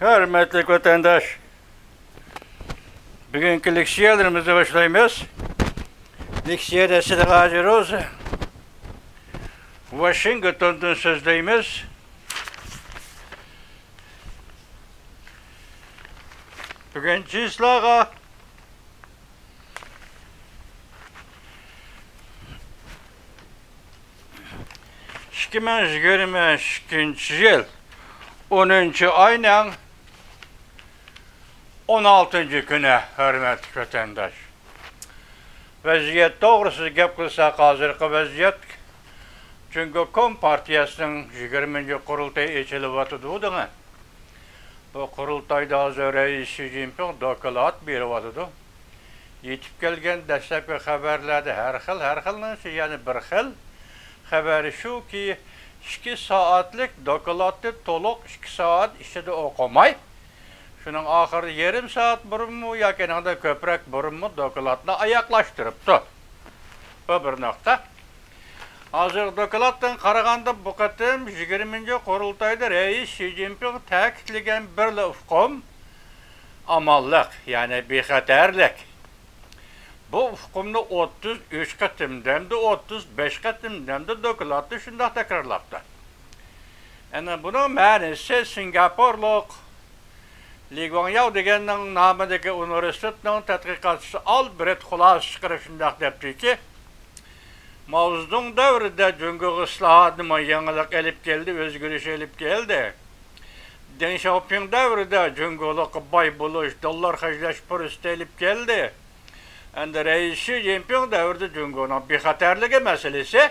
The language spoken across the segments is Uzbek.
Hürmetli vatandaş, bugünkü leksiyalarımızı başlayımız. Leksiyada size hazır olsa, Washington'dan sözleyimiz. Bugün cizlağa 2022 yıl 10. ayının 16. günü hürmetli vatandaş. Vaziyet doğrusu gap kılsak hazırkı vaziyet. Çünkü Kompartiyasının 20. kurultayı içili vatıdı. Bu kurultayda hazır Reis Xi Jinping dokulat biri vatıdı. Yetip gelgen destekli haberlerde her xil yani bir xil haberi şu ki 2 saatlik dokulatı toluk 2 saat içinde okumay. Şunun ahırı yarım saat burun mu yakenanda köprek burun mu dokulatla ayaklaştırıptı. Bu bir nokta. Hazır dokulattan qaraganda bu qatim 20. kurultayda Reis Xi Jinping ta'kidlagan bir ufqum amallik, yani bexatarlik. Bu ufqumni 33 qatimdan da 35 qatimdan da dokulatda shundoq takrorlabdi. Ana buning ma'nosi Singapurlik Li Guangyao deganning nomidagi universitetning tadqiqotchisi Albert xulos chiqarib shundoq debdiki, Mavzudun davrida Jungo islohot nima yangilik elib keldi, o'zgarish elib keldi. Deng Xiaoping davrida Jungolik boy bo'lish, dollar hajlash purusida elib keldi. Endi Reis Xi Jinping davrida Jungoning bexatarligi masalasi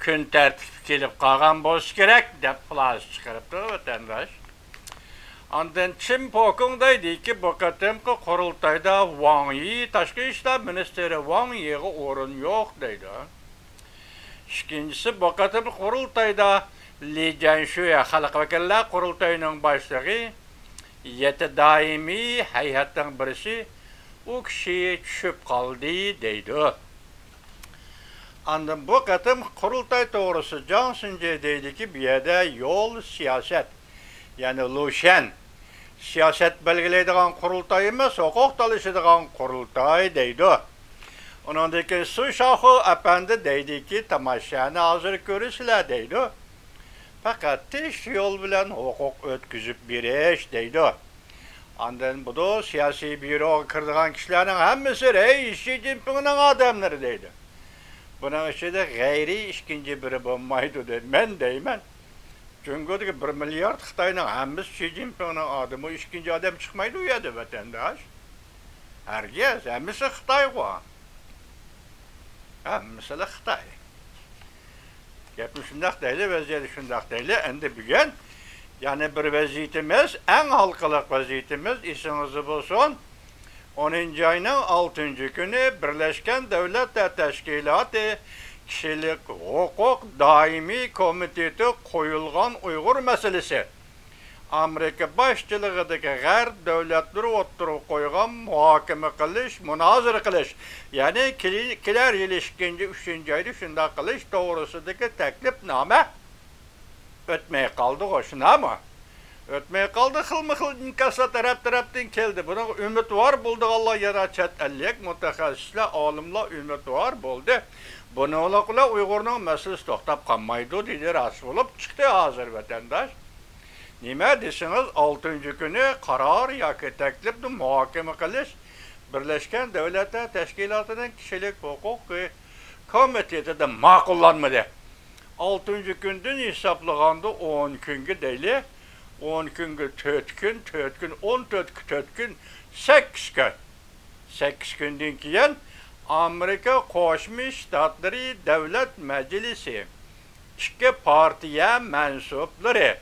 kun tartibga kelib qolgan bo'lishi kerak deb xulosa chiqaribdi vatandosh. Ondan Kim Pokong deydiki, bu qatimki qurultayda Wang Yi, Tashqi ishlar ministri Wang Yi'ga o'rin yo'q deydi. İkincisi, bu qatimki qurultayda Li Jianshui xalq vakillar qurultayining boshlig'i 7 doimiy hay'atning birisi u kishi tushib qoldi deydi. Ondan bu qatim qurultay to'g'risi Johnson deydiki, bu yerda yo'l siyosat, ya'ni Lushan siyaset belgilaydigan qurultay emas, huquq talashadigan qurultay deydi. Onundaki Su Shaohu efendi deydiki, tamaşani hazır ko'rasizlar deydi. Fakat tish yo'l bilan huquq o'tkazib berish deydi. Ondan bu da siyosiy byuroga kiradigan kishilarning hammasi Reis Xi Jinpingning odamlari deydi. Buning ichida g'ayri ikkinchi biri bo'lmaydi deydi. Men deyman. Jungodagi 1 milliard Xitoyning hammasi Xi Jinpingning odami, ikkinchi odam chiqmaydi u yerda vatandosh. Hargiz, hammasi Xitoy qo'y. Hammasi Xitoy. Gapni shundoq deydi, vaziyat shundoq deydi. Endi bugun yani bir vaziyetimiz, en halkalık vaziyetimiz esingizde bo'lsin. 10. ayının 6. günü Birleşken Devletler Teşkilatı Kişilik Hukuk Daimi Komiteti koyulgan Uygur meselesi. Amerika başçılığındaki G'arb devletleri oturup koygan muhakeme kılış, münazara kılış. Yani kiler yıl 2. ayda şunda kılış doğrusundaki teklifname ötmeye kaldı hoşuna mı? Ötmeye kaldı, xil inkasa taraftan keldi. Bunun ümit var buldu, Allah yara chet ellik, mutaxassislar, olimlar ümit var buldu. Bunu olaqla Uygur'un meselesi to'xtab qolmaydi deydi, rasul bo'lib chiqdi hozir vatandosh. Nima desiniz 6. günü karar yoki taklifni muhokama qilish Birleşken Devletler Teşkilatı'nın Kişilik Hukuk Komitetida ma'qullanmadi. 6. günden hesaplaganda 10 kunga deyli. 10 kunga 4 gün, 4 gün, 14 gün, 8 gün. 8 günden keyin Amerika Qo'shma Shtatlari Davlat Majlisi 2 partiya mansublari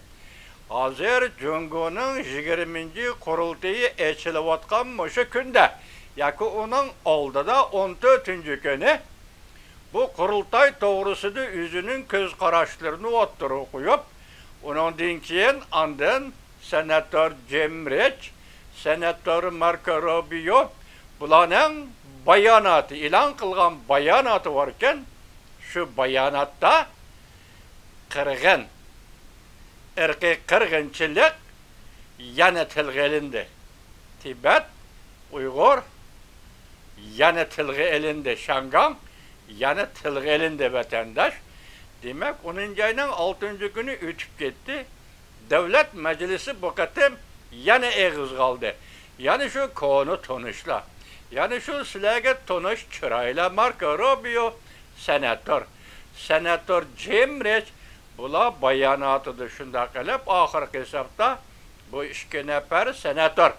hozir Jungoning 20. qurultayi echilayotgan o'sha kunda yoki uning oldida 14. kuni bu qurultay to'g'risida o'zining ko'z qarashlarini o'ttirib qo'yib, undan keyin ondan senator Jim Rich, senator Marco Rubio bularning bayonoti, e'lon qilgan bayonoti bor ekan, shu bayonotda irqiy qirg'inchilik yana tilga ilindi. Tibet, Uyghur, yana tilga ilindi. Şangan, yana tilga ilindi vatandaş. Demek 10. ayının 6. günü ötüp gitti. Devlet Meclisi bu katım yana eğiz kaldı. Yani şu konu tonuşla. Yani şu silahı tonuş çırayla Marco Rubio senatör. Senatör Jim Rich bula bayanatı şunda kalıp ahir hesapta bu iki nefer senatör.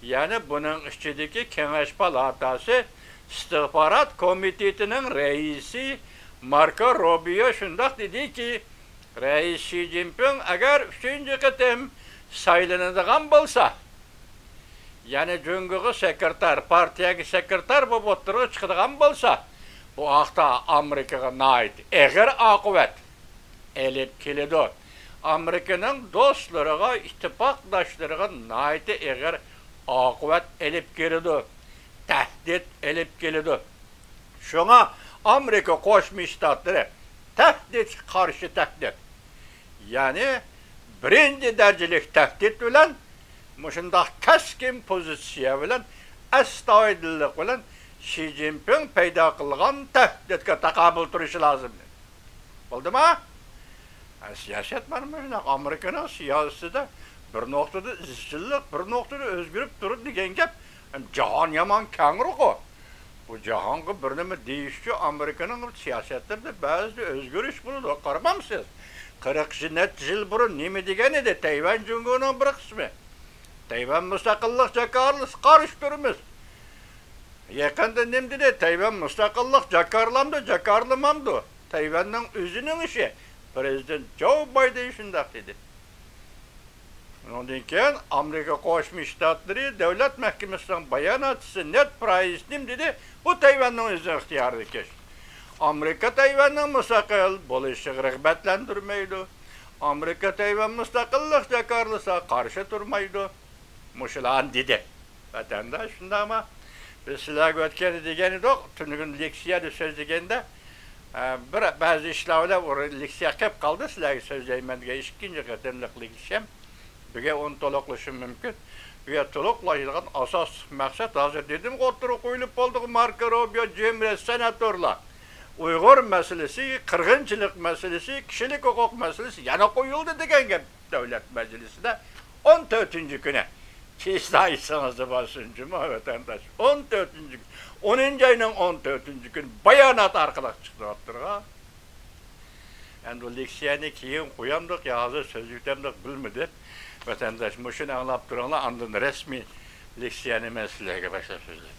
Yani bunun içindeki Kengeş Palatası İstihbarat Komitetinin reisi Marco Rubio şunda dedi ki Reis Xi Jinping eğer 3. kıtım saylanıdığın bolsa yani cüngüğü sekreter, partiyaki sekreter bu botturuğu çıkıdığın bolsa bu haqda Amerika'ya nait eğer akıvet elip keledi. Amerika'nın dostlarına, ittifakdaşlarına nait eğer akıvet elip keledi. Tehdit elip keledi. Şuna Amerika Koşmuş Ştatları tehdit karşı tehdit. Yani birinci derecelik tehdit bilen muşunda keskin pozisiya bilen astoydillik bilen Xi Jinping payda kılgan tehditke takabül turuşu lazım. Oldu mu? Siyaset var mı? Amerika'nın siyaseti de bir noktada izçilik, bir noktada özgürlük durur diyen gep. Cahan yaman kengir o. Bu cahanı bir neme değişici Amerika'nın siyasetlerinde bazı özgür iş bunu karamamsınız. 40 yıl burun nemi degeni de Tayvan Cumhuriyeti'nin bir kısmı. Tayvan müstakillik jakarlısı karıştırımız. Yakında nem dedi Tayvan müstakillik jakarlamdı, jakarlamamdı. Tayvan'ın özünün işi. Prezident Joe Biden şundak dedi. Ondan keyin Amerika Qo'shma Shtatları Devlet Mahkemesi'nin bayanatçısı Ned Price nem dedi, bu Tayvan'ın özü ixtiyarıdır keş. Amerika Tayvan'ın müstakil bo'lishini rag'batlantirmaydi. Amerika Tayvan müstakillik jakarlısa karşı durmaydı. Muşulan dedi. Vatandaş şunda ama biz sizlarga o'tgan degani yo'q, tungun leksiyada so'zlaganda bazı ishlarlar leksiya qilib qoldi, sizlarga so'zlayman degan ikkinchi qatimliq leksiyam. Buga 10 to'liqlashim mumkin. Buga to'liqlaydigan asos maqsad hozir dedim, o'tirib qo'yilib bo'ldi Marco Rubio, Jim Rich senatorlar. Uyg'ur masalasi, qirg'inchilik masalasi, kishilik huquq masalasi yana qo'yildi degan gap davlat majlisida 14. kuni. Siz aytsanız basın cuma vatandaş. 14. gün. 10. ayının 14. gün bayanat arkalık çıktı attırğa. Yani o leksiyani keyin koyamdık ya hazır sözlüktemdik bilmedi. Vatandaş muşun anlap duranlar andın resmi leksiyani meseleye başlar sözler.